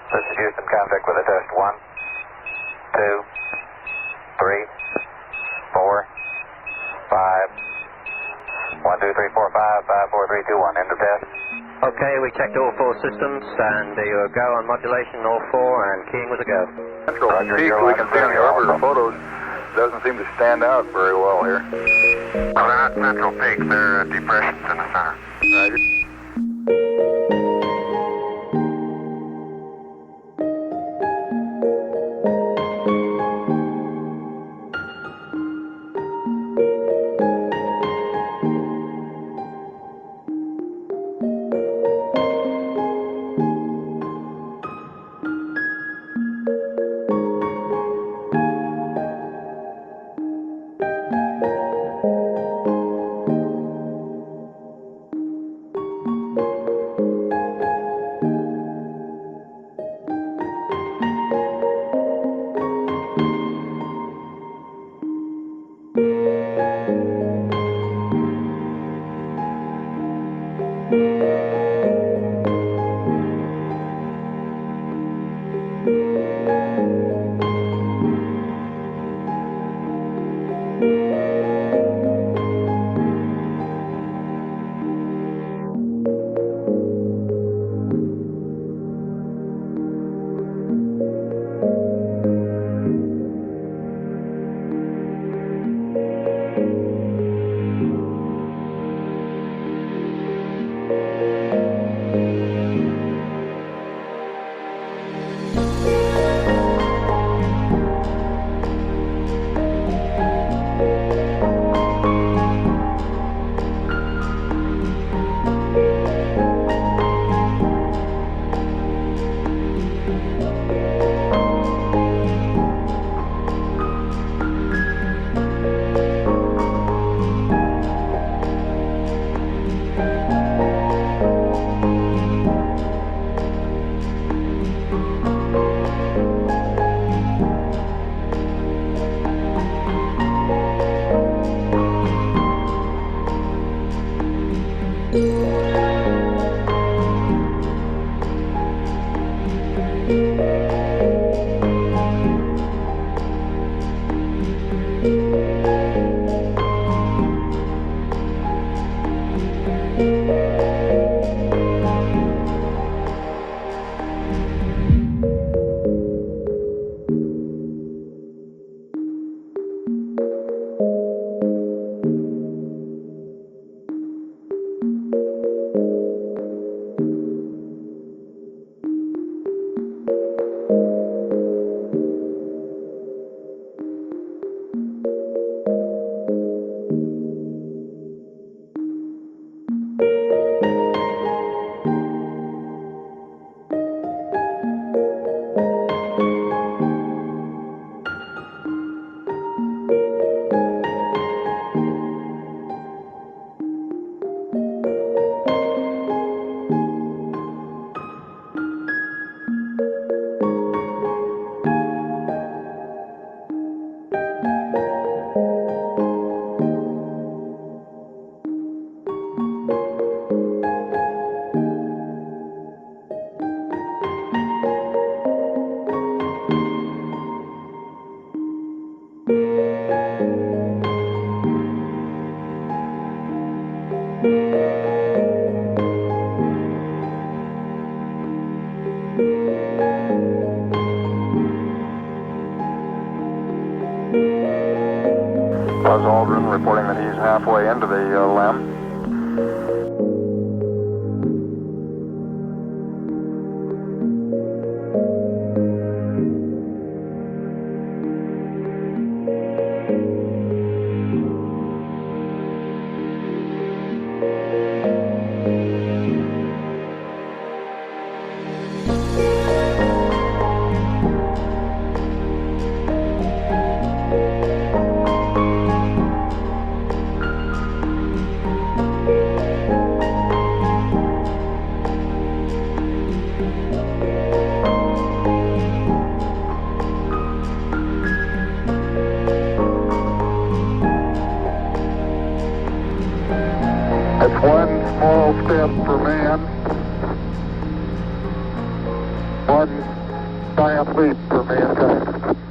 This is Houston, contact with a test. 1, 2, 3, 4, 5. 1, 2, 3, 4, 5, 5, 4, 3, 2, 1. End of test. Okay, we checked all 4 systems, and you go on modulation, all 4, and keying was a go. Central peak, we can see on the orbiter photos, doesn't seem to stand out very well here. No, they're not central peak. They're depressions in the center. Roger. Buzz Aldrin reporting that he's halfway into the LEM. One giant leap for mankind.